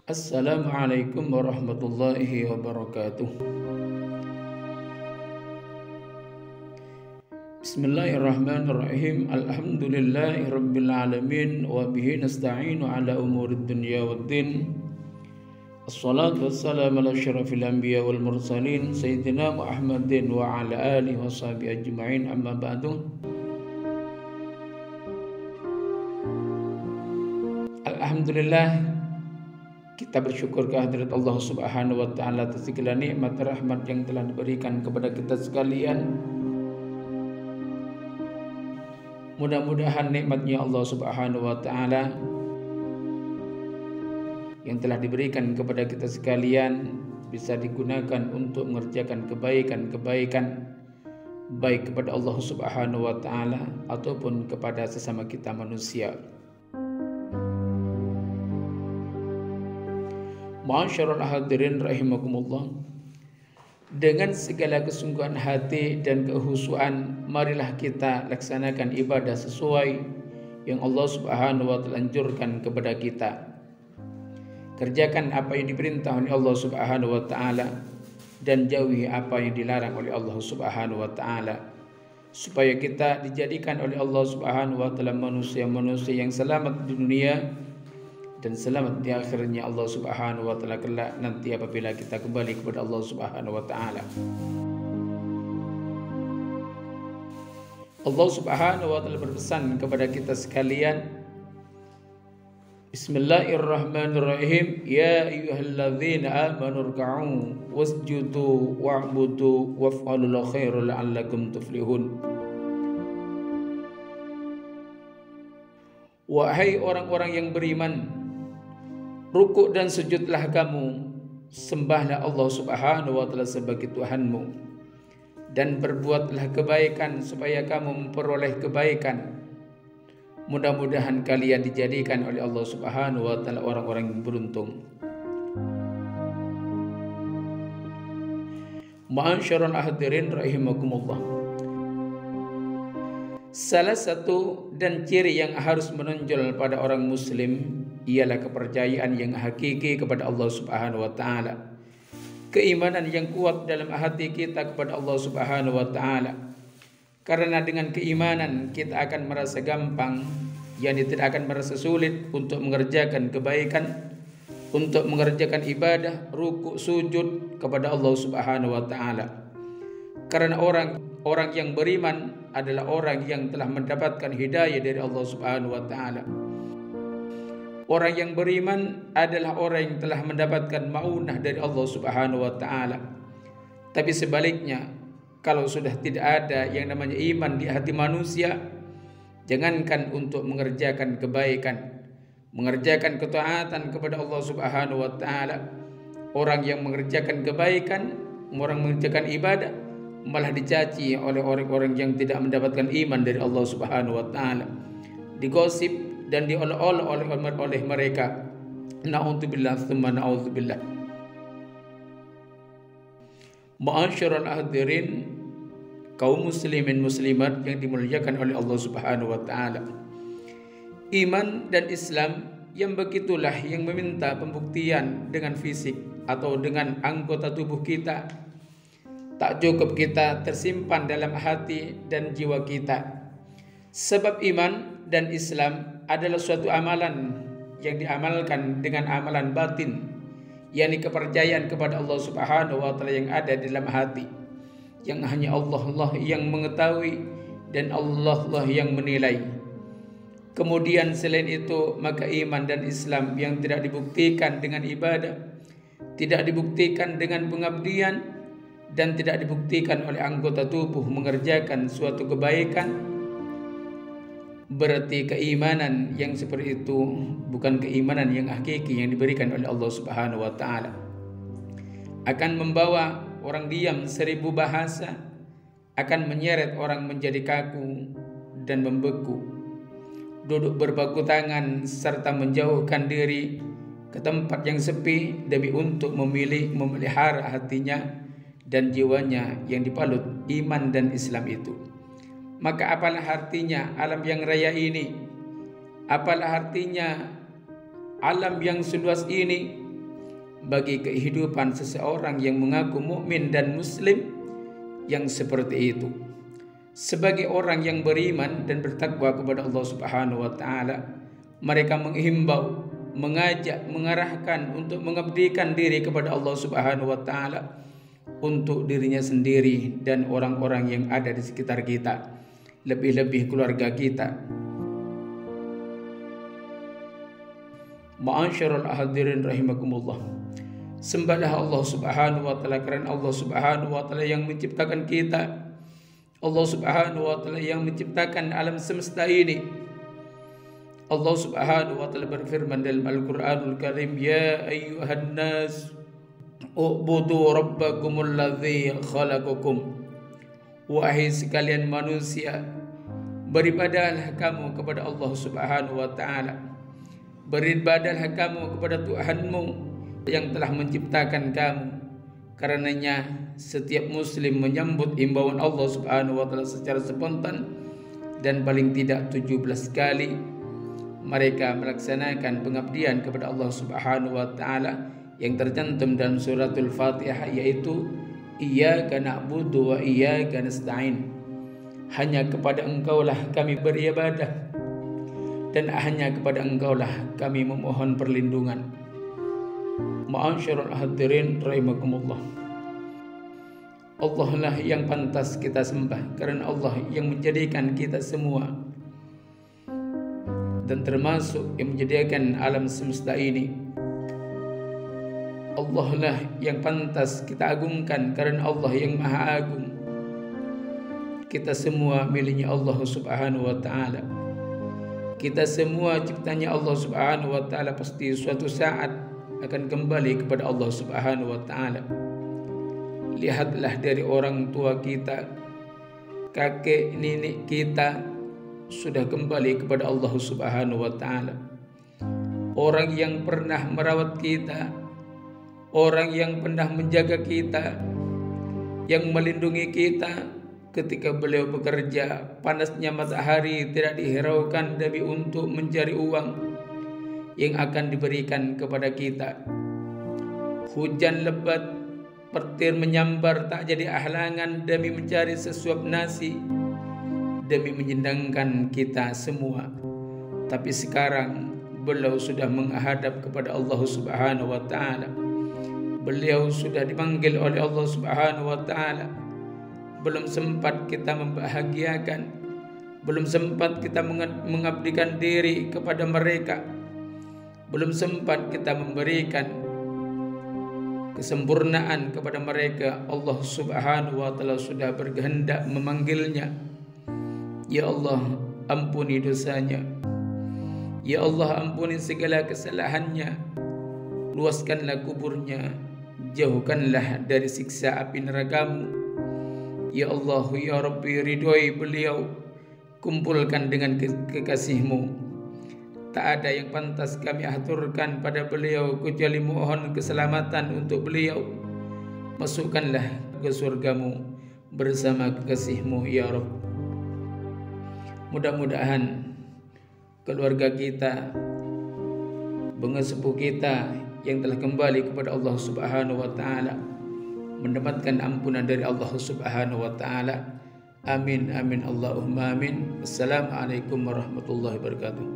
Assalamualaikum warahmatullahi wabarakatuh. Bismillahirrahmanirrahim. Alhamdulillahi rabbil alamin wa bihi nasta'inu ala umurid dunya waddin. Assalatu wassalamu ala asyrafil anbiya wal mursalin sayyidina Muhammadin wa ala alihi wa sahbihi ajma'in, amma ba'du. Alhamdulillah, kita bersyukur kehadirat Allah Subhanahu wa taala atas segala nikmat rahmat yang telah diberikan kepada kita sekalian. Mudah-mudahan nikmatnya Allah Subhanahu wa taala yang telah diberikan kepada kita sekalian bisa digunakan untuk mengerjakan kebaikan-kebaikan baik kepada Allah Subhanahu wa taala ataupun kepada sesama kita manusia. Ma'asyiral hadirin rahimakumullah, dengan segala kesungguhan hati dan kehusuan, marilah kita laksanakan ibadah sesuai yang Allah Subhanahu wa taala anjurkan kepada kita. Kerjakan apa yang diperintah oleh Allah Subhanahu wa taala dan jauhi apa yang dilarang oleh Allah Subhanahu wa taala, supaya kita dijadikan oleh Allah Subhanahu wa taala manusia-manusia yang selamat di dunia dan selamat di akhirnya Allah Subhanahu wa taala kelak nanti apabila kita kembali kepada Allah Subhanahu wa taala. Allah Subhanahu wa taala berpesan kepada kita sekalian, Bismillahirrahmanirrahim, ya ayyuhalladzina amanu ruk'u wasjudu wa'budu waf'alul khaira la'allakum tuflihun. Wahai orang-orang yang beriman, rukuk dan sujudlah kamu, sembahlah Allah Subhanahu wa taala sebagai Tuhanmu, dan berbuatlah kebaikan supaya kamu memperoleh kebaikan. Mudah-mudahan kalian dijadikan oleh Allah Subhanahu wa taala orang-orang yang beruntung. Ma'asyiral hadirin rahimakumullah, salah satu dan ciri yang harus menonjol pada orang muslim ialah kepercayaan yang hakiki kepada Allah Subhanahu wa taala. Keimanan yang kuat dalam hati kita kepada Allah Subhanahu wa taala. Karena dengan keimanan kita akan merasa gampang, yakni tidak akan merasa sulit untuk mengerjakan kebaikan, untuk mengerjakan ibadah, rukuk, sujud kepada Allah Subhanahu wa taala. Karena orang yang beriman adalah orang yang telah mendapatkan hidayah dari Allah Subhanahu wa taala. Orang yang beriman adalah orang yang telah mendapatkan maunah dari Allah Subhanahu wa taala. Tapi sebaliknya, kalau sudah tidak ada yang namanya iman di hati manusia, jangankan untuk mengerjakan kebaikan, mengerjakan ketaatan kepada Allah Subhanahu wa taala, orang yang mengerjakan kebaikan, orang mengerjakan ibadah, malah dicaci oleh orang-orang yang tidak mendapatkan iman dari Allah Subhanahu wa taala, digosip dan diolok-olok oleh mereka. Na'udzubillah tsumma na'udzubillah. Ma'asyiral hadirin, kaum muslimin muslimat yang dimuliakan oleh Allah Subhanahu wa taala. Iman dan Islam yang begitulah yang meminta pembuktian dengan fisik atau dengan anggota tubuh kita. Tak cukup kita tersimpan dalam hati dan jiwa kita. Sebab iman dan Islam adalah suatu amalan yang diamalkan dengan amalan batin, yakni kepercayaan kepada Allah Subhanahu wa taala yang ada di dalam hati, yang hanya Allah yang mengetahui dan Allah yang menilai. Kemudian selain itu, maka iman dan Islam yang tidak dibuktikan dengan ibadah, tidak dibuktikan dengan pengabdian, dan tidak dibuktikan oleh anggota tubuh mengerjakan suatu kebaikan, berarti keimanan yang seperti itu bukan keimanan yang hakiki yang diberikan oleh Allah Subhanahu wa taala. Akan membawa orang diam 1000 bahasa, akan menyeret orang menjadi kaku dan membeku, duduk berbaku tangan serta menjauhkan diri ke tempat yang sepi demi untuk memelihara hatinya dan jiwanya yang dibalut iman dan Islam itu. Maka apalah artinya alam yang raya ini? Apalah artinya alam yang seluas ini bagi kehidupan seseorang yang mengaku mukmin dan muslim yang seperti itu. Sebagai orang yang beriman dan bertakwa kepada Allah Subhanahu wa taala, mereka menghimbau, mengajak, mengarahkan untuk mengabdikan diri kepada Allah Subhanahu wa taala untuk dirinya sendiri dan orang-orang yang ada di sekitar kita, lebih-lebih keluarga kita. Ma'asyiral hadirin rahimakumullah. Sembahlah Allah Subhanahu wa taala karena Allah Subhanahu wa taala yang menciptakan kita. Allah Subhanahu wa taala yang menciptakan alam semesta ini. Allah Subhanahu wa taala berfirman dalam Al-Qur'anul Karim, "Ya ayyuhan nas, u'budu rabbakumul ladzi khalaqakum." Wahai sekalian manusia, beribadahlah kamu kepada Allah Subhanahu wa taala. Beribadahlah kamu kepada Tuhanmu yang telah menciptakan kamu. Karenanya setiap muslim menyambut imbauan Allah Subhanahu wa taala secara spontan dan paling tidak 17 kali mereka melaksanakan pengabdian kepada Allah Subhanahu wa taala yang tercantum dalam suratul Fatihah, yaitu Iyyaka na'budu wa iyyaka nasta'in. Hanya kepada Engkaulah kami beribadah dan hanya kepada Engkaulah kami memohon perlindungan. Ma'asyiral hadirin rahimakumullah. Allah lah yang pantas kita sembah karena Allah yang menjadikan kita semua dan termasuk yang menjadikan alam semesta ini. Allah lah yang pantas kita agungkan karena Allah yang maha agung. Kita semua miliknya Allah Subhanahu wa taala. Kita semua ciptanya Allah Subhanahu wa taala, pasti suatu saat akan kembali kepada Allah Subhanahu wa taala. Lihatlah dari orang tua kita, kakek nenek kita sudah kembali kepada Allah Subhanahu wa taala. Orang yang pernah merawat kita, orang yang pernah menjaga kita, yang melindungi kita ketika beliau bekerja, panasnya matahari tidak dihiraukan demi untuk mencari uang yang akan diberikan kepada kita. Hujan lebat, petir menyambar tak jadi halangan demi mencari sesuap nasi, demi menyenangkan kita semua. Tapi sekarang beliau sudah menghadap kepada Allah Subhanahu wa taala. Beliau sudah dipanggil oleh Allah Subhanahu wa taala. Belum sempat kita membahagiakan, belum sempat kita mengabdikan diri kepada mereka, belum sempat kita memberikan kesempurnaan kepada mereka. Allah Subhanahu wa taala sudah berkehendak memanggilnya. Ya Allah, ampuni dosanya. Ya Allah, ampuni segala kesalahannya. Luaskanlah kuburnya, jauhkanlah dari siksa api neraka-Mu. Ya Allah, ya Rabbi, ridhoi beliau, kumpulkan dengan kekasih-Mu. Tak ada yang pantas kami aturkan pada beliau kecuali mohon keselamatan untuk beliau. Masukkanlah ke surga-Mu bersama kekasih-Mu ya Rabb. Mudah-mudahan keluarga kita, bangsa sepuh kita yang telah kembali kepada Allah Subhanahu wa taala mendapatkan ampunan dari Allah Subhanahu wa taala. Amin amin Allahumma amin. Assalamualaikum warahmatullahi wabarakatuh.